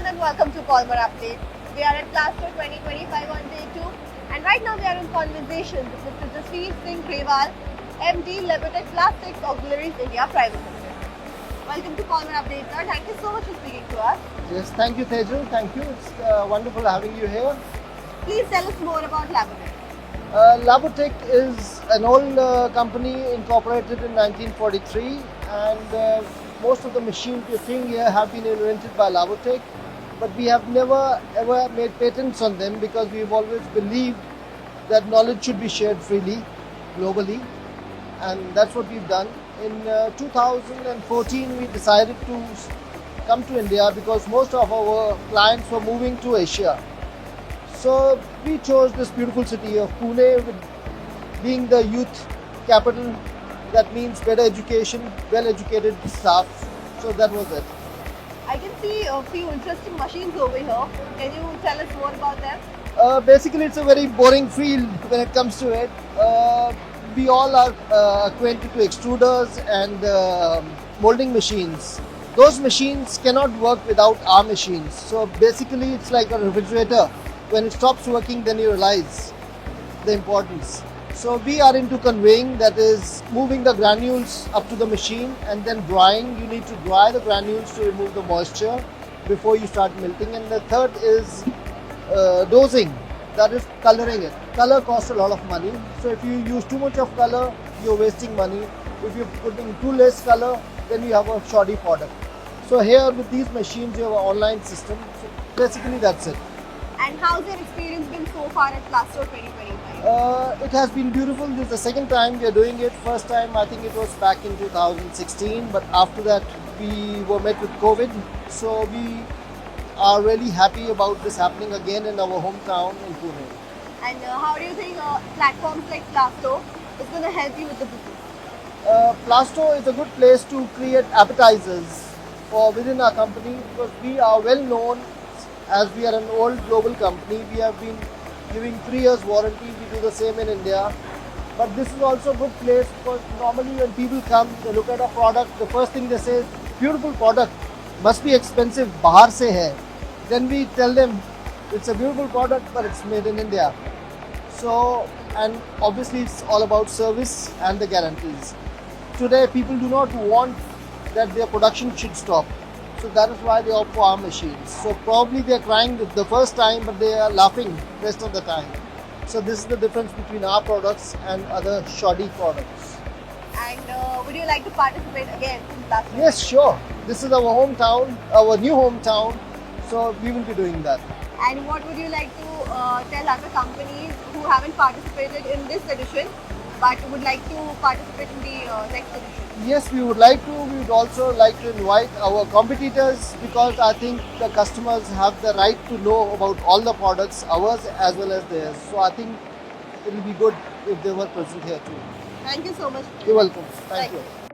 everyone and welcome to Polymer Update. We are at Plasto 2025 on day 2 and right now we are in conversation with Mr. Jasveer Singh Grewal, MD Labotech Plastics Auxiliaries India Private Limited. Welcome to Polymer Update sir. Thank you so much for speaking to us. Yes, thank you Tejal, thank you. It's wonderful having you here. Please tell us more about Labotech. Labotech is an old company incorporated in 1943 and most of the machines you're seeing here have been invented by Labotech, but we have never ever made patents on them because we've always believed that knowledge should be shared freely, globally, and that's what we've done. In 2014 we decided to come to India because most of our clients were moving to Asia. So we chose this beautiful city of Pune with being the youth capital. That means better education, well-educated staff. So that was it. I can see a few interesting machines over here. Can you tell us more about them? Basically, it's a very boring field when it comes to it. We all are acquainted to extruders and molding machines. Those machines cannot work without our machines. So basically, it's like a refrigerator. When it stops working, then you realize the importance. So we are into conveying, that is moving the granules up to the machine and then drying. You need to dry the granules to remove the moisture before you start melting. And the third is dosing, that is coloring it. Color costs a lot of money. So if you use too much of color, you're wasting money. If you're putting too less color, then you have a shoddy product. So here with these machines, you have an online system. So basically that's it. And how's your experience been so far at Plasto 2025? It has been beautiful. This is the second time we are doing it. First time I think it was back in 2016, but after that we were met with COVID. So we are really happy about this happening again in our hometown in Pune. And how do you think platforms like Plasto is going to help you with the business? Plasto is a good place to create appetizers for within our company because we are well known. As we are an old global company, we have been giving 3 years warranty. We do the same in India. But this is also a good place because normally when people come, they look at a product, the first thing they say, beautiful product, must be expensive, bahar se hai. Then we tell them, it's a beautiful product, but it's made in India. So, and obviously it's all about service and the guarantees. Today, people do not want that their production should stop. So that is why they opt for our machines. So probably they are crying the first time, but they are laughing rest of the time. So this is the difference between our products and other shoddy products. And would you like to participate again in Plasto? Yes, sure. This is our hometown, our new hometown. So we will be doing that. And what would you like to tell other companies who haven't participated in this edition but would like to participate in the next edition? Yes, we would like to. We would also like to invite our competitors because I think the customers have the right to know about all the products, ours as well as theirs. So I think it will be good if they were present here too. Thank you so much. You're welcome. Thank Thank you. you.